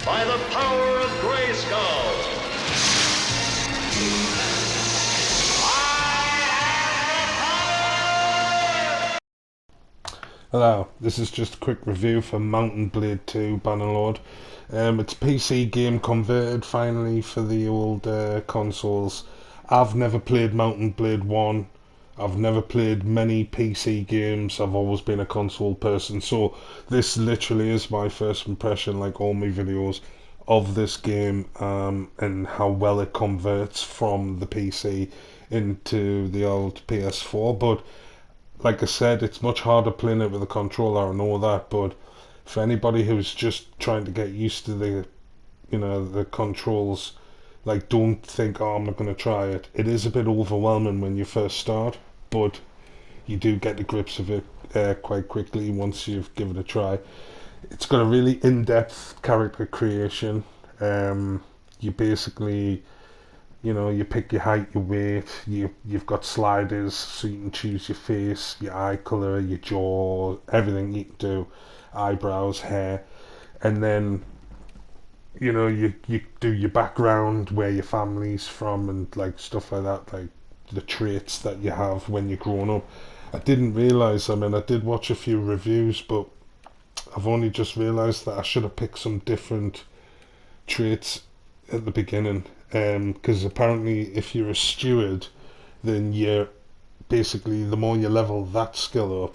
by the power of Grayskull. Hello, this is just a quick review for Mount&Blade 2 Bannerlord. It's a PC game converted finally for the old consoles. I've never played Mount&Blade 1. I've never played many PC games. I've always been a console person, so this literally is my first impression, like all my videos, of this game and how well it converts from the PC into the old PS4. But like I said, it's much harder playing it with a controller, I know that, but for anybody who's just trying to get used to the controls, like, don't think, oh, I'm not going to try it. It is a bit overwhelming when you first start, but you do get the grips of it quite quickly once you've given it a try. It's got a really in-depth character creation. You basically, you pick your height, your weight, you've got sliders so you can choose your face, your eye colour, your jaw, everything you can do, eyebrows, hair, and then you do your background, where your family's from, and like stuff like that, like the traits that you have when you're growing up. I didn't realise, I mean, I did watch a few reviews, but I've only just realised that I should have picked some different traits at the beginning, because apparently if you're a steward, then you're basically, the more you level that skill up,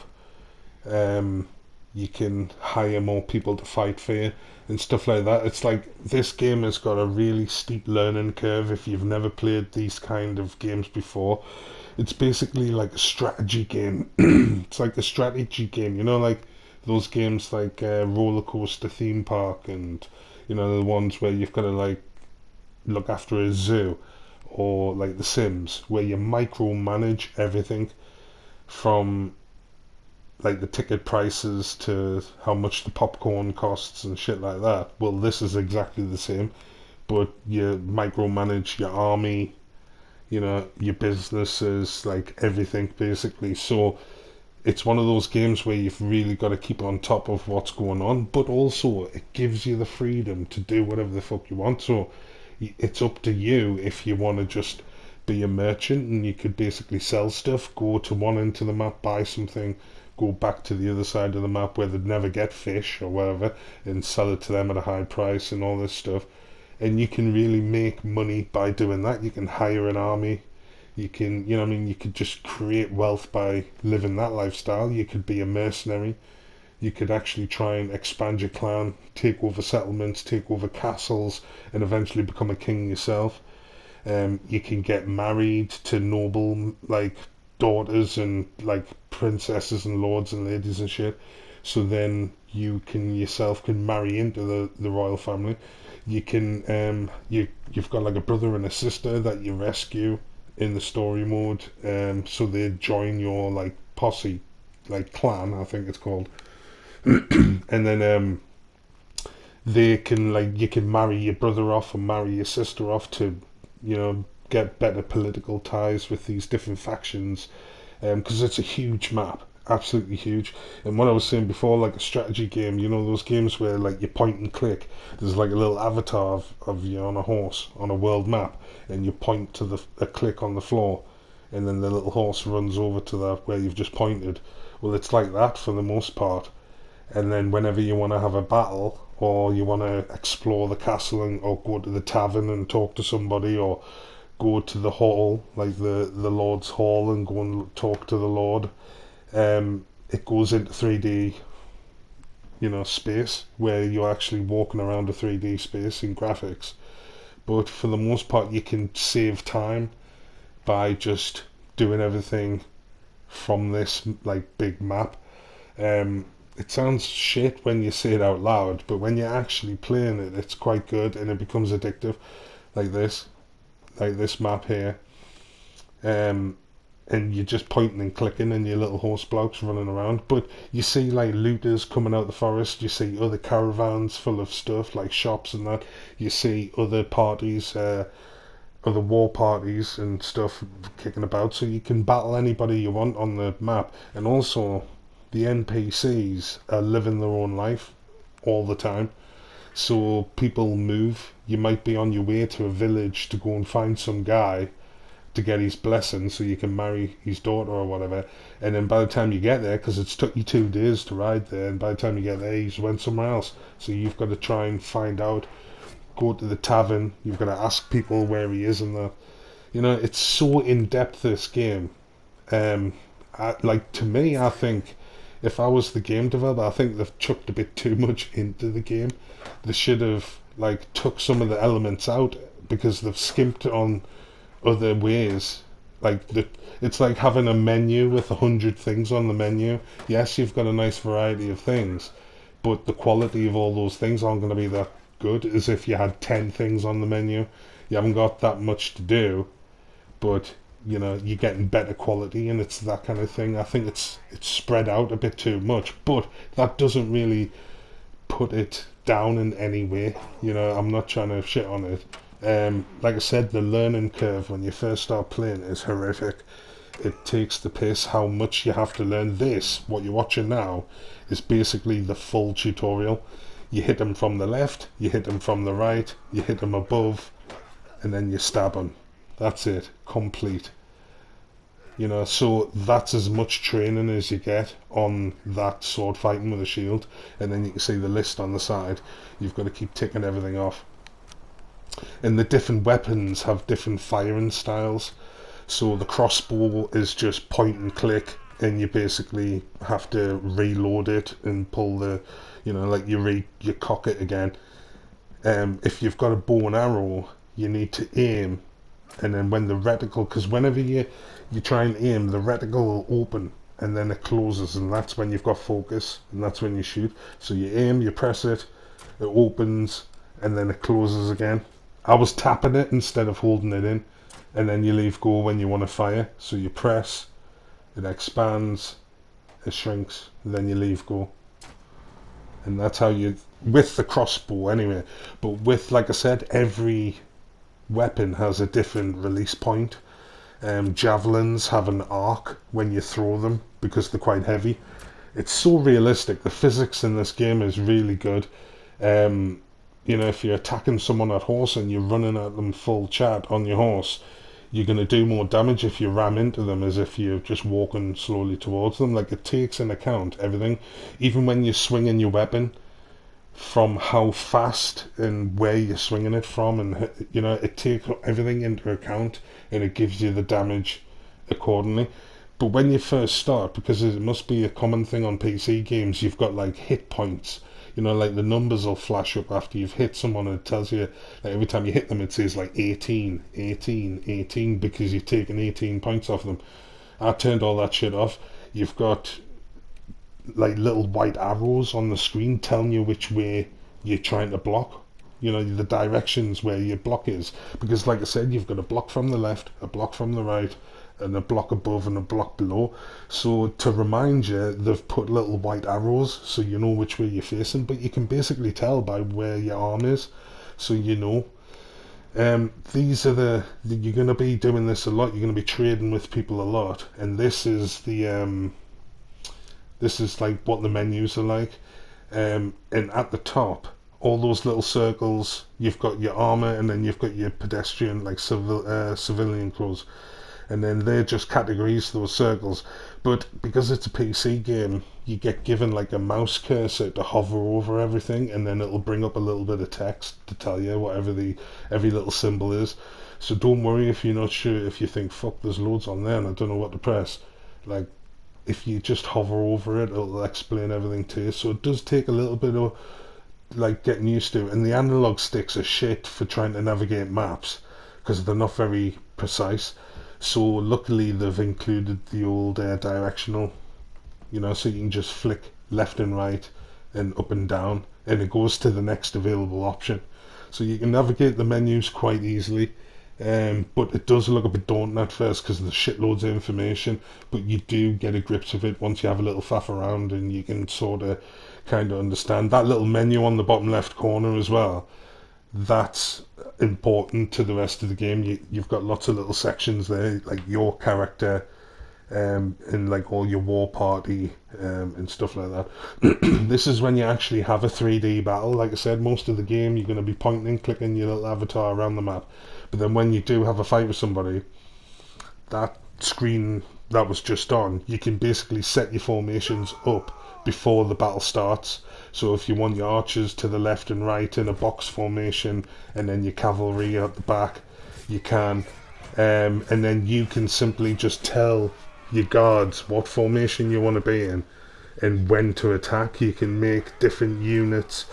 you can hire more people to fight for you and stuff like that. It's like this game has got a really steep learning curve if you've never played these kind of games before. It's basically like a strategy game. It's like a strategy game, like those games like Roller Coaster Theme Park, and the ones where you've got to like look after a zoo, or like The Sims, where you micromanage everything from like the ticket prices to how much the popcorn costs and shit like that. Well, this is exactly the same, but you micromanage your army, your businesses, like everything basically. So it's one of those games where you've really got to keep on top of what's going on, but also it gives you the freedom to do whatever the fuck you want. So it's up to you if you want to just be a merchant, and you could basically sell stuff, go to one end of the map, buy something, go back to the other side of the map where they'd never get fish or whatever, and sell it to them at a high price and all this stuff. And you can really make money by doing that. You can hire an army. You can, you could just create wealth by living that lifestyle. You could be a mercenary. You could actually try and expand your clan, take over settlements, take over castles, and eventually become a king yourself. You can get married to noble, like, daughters and like princesses and lords and ladies and shit. So then you can yourself can marry into the royal family. You can you've got like a brother and a sister that you rescue in the story mode. So they join your like posse, like clan, I think it's called. And then they can, like, you can marry your brother off and marry your sister off to, get better political ties with these different factions, because it's a huge map, absolutely huge. And what I was saying before, like a strategy game, those games where like you point and click, there's like a little avatar of you on a horse on a world map, and you point to a click on the floor, and then the little horse runs over to that where you've just pointed. Well, it's like that for the most part. And then whenever you want to have a battle, or you want to explore the castle, or go to the tavern and talk to somebody, or go to the hall, like the Lord's Hall, and go and talk to the Lord, it goes into 3D, space, where you're actually walking around a 3D space in graphics. But for the most part, you can save time by just doing everything from this like big map. It sounds shit when you say it out loud, but when you're actually playing it, it's quite good, and it becomes addictive, like this map here. Um, and you're just pointing and clicking, and your little horse blokes running around. But you see like looters coming out the forest. You see other caravans full of stuff, like shops and that. You see other parties, other war parties and stuff kicking about. So you can battle anybody you want on the map, and also the NPCs are living their own life all the time. So people move. You might be on your way to a village to go and find some guy to get his blessing so you can marry his daughter or whatever. And then by the time you get there, because it's took you 2 days to ride there, and by the time you get there, he's went somewhere else. So you've got to try and find out, go to the tavern, you've got to ask people where he is and that. You know, it's so in-depth, this game. To me, I think if I was the game developer, I think they've chucked a bit too much into the game. They should have took some of the elements out because they've skimped on other ways. It's like having a menu with 100 things on the menu. Yes, you've got a nice variety of things, but the quality of all those things aren't going to be that good as if you had 10 things on the menu. You haven't got that much to do, but you're getting better quality, and it's that kind of thing. I think it's spread out a bit too much, but that doesn't really put it down in any way. I'm not trying to shit on it. Like I said, the learning curve when you first start playing is horrific. It takes the piss how much you have to learn. What you're watching now, is basically the full tutorial. You hit them from the left, you hit them from the right, you hit them above, and then you stab them. That's it, complete. So that's as much training as you get on that sword fighting with a shield, and then you can see the list on the side. You've got to keep ticking everything off. And the different weapons have different firing styles. So the crossbow is just point and click, and you basically have to reload it and pull the, you cock it again. If you've got a bow and arrow, you need to aim, and then when the reticle, because whenever you try and aim, the reticle will open and then it closes, and that's when you've got focus, and that's when you shoot. So you aim, you press it, it opens, and then it closes again. I was tapping it instead of holding it in, and then you leave go when you want to fire. So you press, it expands, it shrinks, and then you leave go. And that's how you, with the crossbow anyway. But with, like I said, every weapon has a different release point. Javelins have an arc when you throw them because they're quite heavy. It's so realistic. The physics in this game is really good. If you're attacking someone at horse and you're running at them full chat on your horse, you're going to do more damage if you ram into them as if you're just walking slowly towards them. It takes into account everything, even when you're swinging your weapon, from how fast and where you're swinging it from, and it takes everything into account, and it gives you the damage accordingly. But when you first start, because it must be a common thing on PC games, you've got hit points. The numbers will flash up after you've hit someone, and it tells you, every time you hit them, it says 18, 18, 18, because you've taken 18 points off them. I turned all that shit off. You've got little white arrows on the screen telling you which way you're trying to block. The directions where your block is. Because like I said, you've got a block from the left, a block from the right, and a block above and a block below. So to remind you, they've put little white arrows so you know which way you're facing, but you can basically tell by where your arm is, so you know. These are you're going to be doing this a lot. You're going to be trading with people a lot, and this is what the menus are like. And at the top, all those little circles, you've got your armor, and then you've got your pedestrian, civilian clothes, and then they're just categories, those circles. But because it's a PC game, you get given a mouse cursor to hover over everything, and then it'll bring up a little bit of text to tell you whatever every little symbol is. So don't worry if you're not sure, if you think, fuck, there's loads on there and I don't know what to press. If you just hover over it, it'll explain everything to you. So it does take a little bit of getting used to, and the analog sticks are shit for trying to navigate maps because they're not very precise. So luckily they've included the old directional, so you can just flick left and right and up and down, and it goes to the next available option. So you can navigate the menus quite easily. But it does look a bit daunting at first because there's shitloads of information, but you do get a grip of it once you have a little faff around, and you can sort of kind of understand. That little menu on the bottom left corner as well, that's important to the rest of the game. You've got lots of little sections there, like your character and like all your war party and stuff like that. This is when you actually have a 3D battle. Like I said, most of the game you're going to be pointing and clicking your little avatar around the map. But then when you do have a fight with somebody, that screen that was just on, you can basically set your formations up before the battle starts. So if you want your archers to the left and right in a box formation, and then your cavalry at the back, you can. And then you can simply just tell your guards what formation you want to be in and when to attack. You can make different units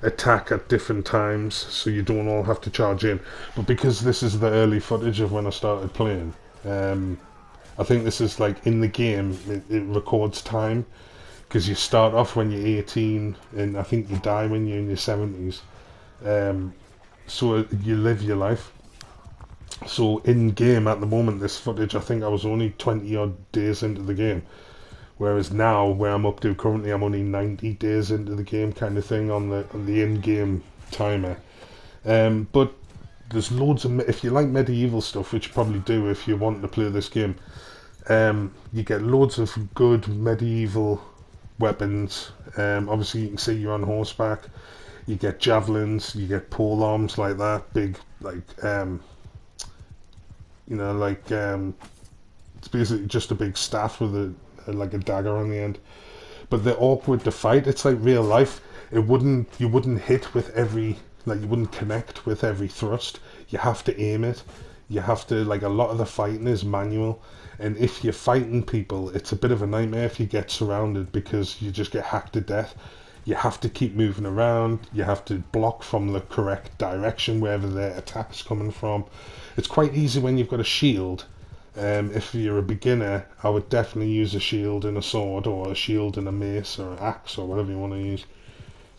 attack at different times, so you don't all have to charge in. But because this is the early footage of when I started playing, I think this is like in the game, it records time, because you start off when you're 18 and I think you die when you're in your 70s. So you live your life. So in game at the moment, this footage, I think I was only 20 odd days into the game. Whereas now, where I'm up to currently, I'm only 90 days into the game, kind of thing, on the in-game timer. But there's loads of, if you like medieval stuff, which you probably do if you want to play this game, you get loads of good medieval weapons. Obviously, you can see you're on horseback. You get javelins, you get pole arms like that, big, like, it's basically just a big staff with like a dagger on the end. But they're awkward to fight. It's like real life. You wouldn't hit with every, like, you wouldn't connect with every thrust. You have to aim it. You have to, like, a lot of the fighting is manual. And if you're fighting people, it's a bit of a nightmare if you get surrounded, because you just get hacked to death. You have to keep moving around. You have to block from the correct direction wherever their attack's coming from. It's quite easy when you've got a shield. If you're a beginner, I would definitely use a shield and a sword, or a shield and a mace, or an axe, or whatever you want to use.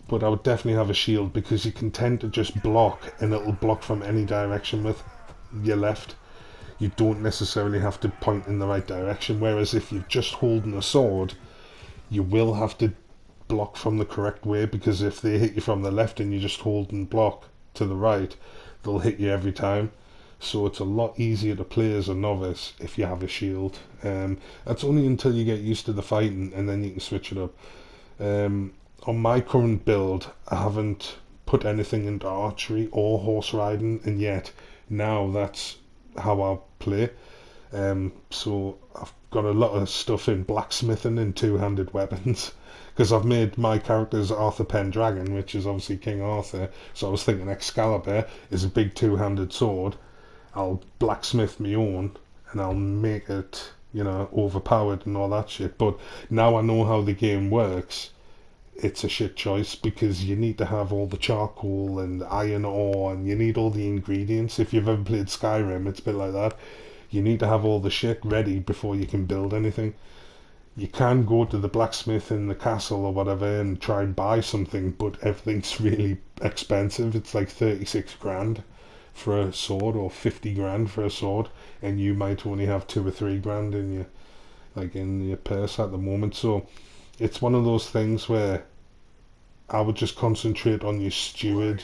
But I would definitely have a shield, because you can tend to just block, and it'll block from any direction with your left. You don't necessarily have to point in the right direction, whereas if you're just holding a sword, you will have to block from the correct way, because if they hit you from the left and you just hold and block to the right, they'll hit you every time. So it's a lot easier to play as a novice if you have a shield. That's only until you get used to the fighting, and then you can switch it up. On my current build, I haven't put anything into archery or horse riding, and yet now that's how I play. So I've got a lot of stuff in blacksmithing and two-handed weapons, because I've made my character's Arthur Pendragon, which is obviously King Arthur. So I was thinking Excalibur is a big two-handed sword. I'll blacksmith my own, and I'll make it, overpowered and all that shit. But now I know how the game works, it's a shit choice, because you need to have all the charcoal and iron ore, and you need all the ingredients. If you've ever played Skyrim, it's a bit like that. You need to have all the shit ready before you can build anything. You can go to the blacksmith in the castle or whatever and try and buy something, but everything's really expensive. It's like 36 grand for a sword, or 50 grand for a sword, and you might only have 2 or 3 grand in your purse at the moment. So it's one of those things where I would just concentrate on your steward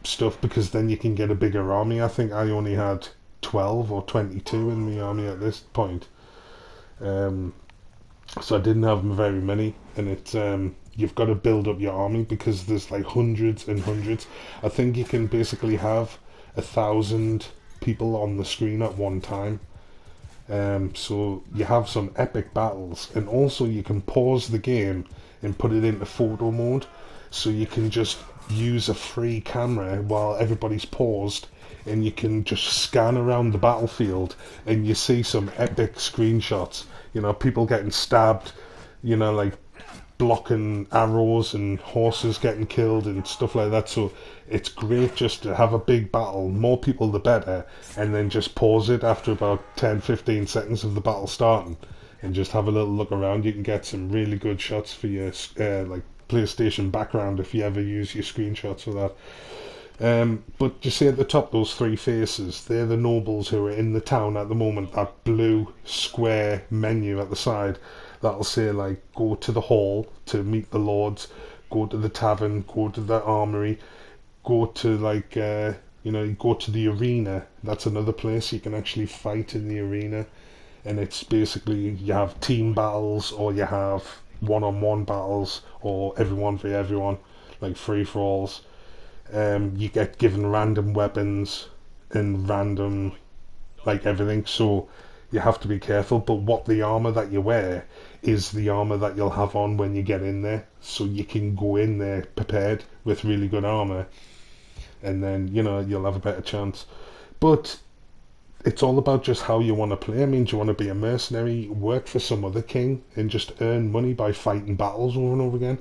stuff, because then you can get a bigger army. I think I only had 12 or 22 in the army at this point, so I didn't have very many. And it's you've got to build up your army, because there's like hundreds and hundreds. I think you can basically have 1,000 people on the screen at one time. So you have some epic battles, and also you can pause the game and put it into photo mode, so you can just use a free camera while everybody's paused, and you can just scan around the battlefield, and you see some epic screenshots. People getting stabbed, like blocking arrows, and horses getting killed and stuff like that. So it's great just to have a big battle, more people the better, and then just pause it after about 10-15 seconds of the battle starting, and just have a little look around. You can get some really good shots for your like PlayStation background if you ever use your screenshots for that. But you see at the top, those 3 faces, they're the nobles who are in the town at the moment. That blue square menu at the side, that'll say like, go to the hall to meet the lords, go to the tavern, go to the armory, go to like You know, you go to the arena. That's another place you can actually fight in the arena, and it's basically you have team battles or you have one-on-one battles or everyone for everyone, like free for alls. You get given random weapons and random like everything, so you have to be careful. But what the armor that you wear is the armor that you'll have on when you get in there, so you can go in there prepared with really good armor, and then you know you'll have a better chance. But it's all about just how you want to play. I mean, do you want to be a mercenary, work for some other king, and just earn money by fighting battles over and over again?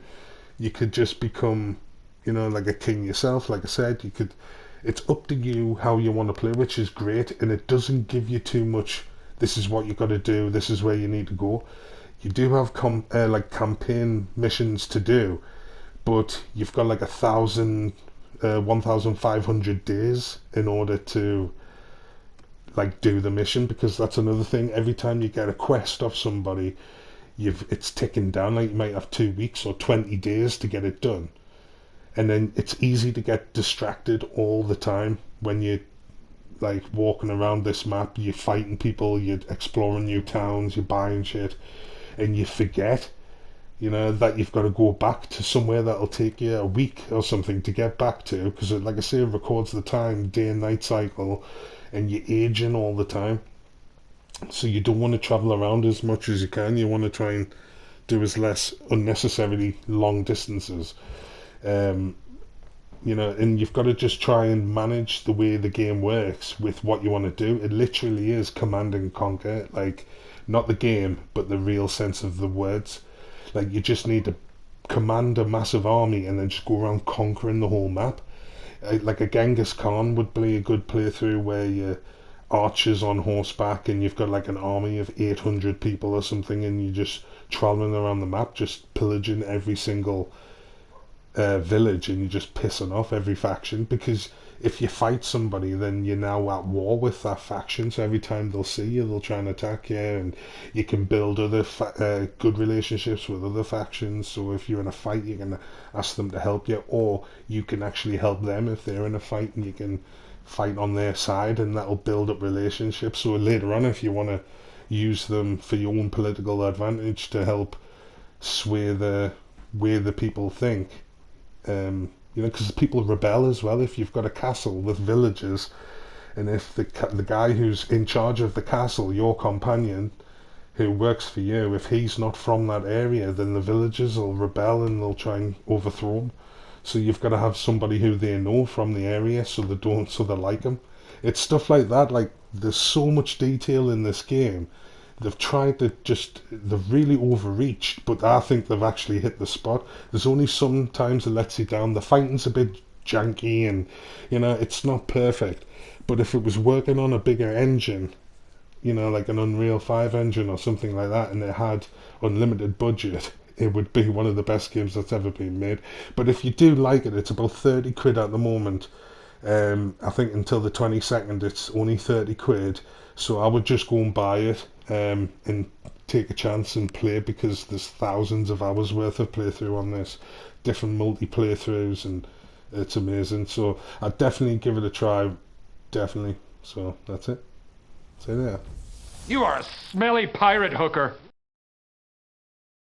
You could just become, you know, like a king yourself. Like I said, you could. It's up to you how you want to play, which is great, and it doesn't give you too much. This is what you got to do. This is where you need to go. You do have like campaign missions to do, but you've got like 1,500 days in order to like do the mission, because that's another thing. Every time you get a quest off somebody, it's ticking down. Like you might have 2 weeks or 20 days to get it done, and then it's easy to get distracted all the time when you're like walking around this map. You're fighting people, you're exploring new towns, you're buying shit, and you forget, you know, that you've got to go back to somewhere that'll take you a week or something to get back to, because like I say, it records the time, day and night cycle, and you're aging all the time. So you don't want to travel around as much as you can. You want to try and do as less unnecessarily long distances. Um, you know, and you've got to just try and manage the way the game works with what you want to do. It literally is command and conquer, like not the game, but the real sense of the words. Like you just need to command a massive army and then just go around conquering the whole map. Like a Genghis Khan would be a good playthrough where you archers on horseback and you've got like an army of 800 people or something, and you're just traveling around the map, just pillaging every single village, and you're just pissing off every faction, because if you fight somebody then you're now at war with that faction, so every time they'll see you they'll try and attack you, and you can build other good relationships with other factions. So if you're in a fight you can ask them to help you, or you can actually help them if they're in a fight, and you can fight on their side, and that'll build up relationships. So later on, if you want to use them for your own political advantage to help sway the way the people think, you know, because people rebel as well. If you've got a castle with villagers, and if the guy who's in charge of the castle, your companion who works for you, if he's not from that area, then the villagers will rebel and they'll try and overthrow him. So you've got to have somebody who they know from the area, so they like him. It's stuff like that. Like there's so much detail in this game. They've really overreached, but I think they've actually hit the spot. There's only sometimes it lets you down. The fighting's a bit janky, and you know it's not perfect. But if it was working on a bigger engine, you know, like an Unreal 5 engine or something like that, and it had unlimited budget, it would be one of the best games that's ever been made. But if you do like it, it's about 30 quid at the moment. I think until the 22nd it's only 30 quid. So I would just go and buy it, and take a chance and play, because there's thousands of hours worth of playthrough on this, different multi-playthroughs, and it's amazing. So I'd definitely give it a try, definitely. So that's it. See you there. You are a smelly pirate hooker.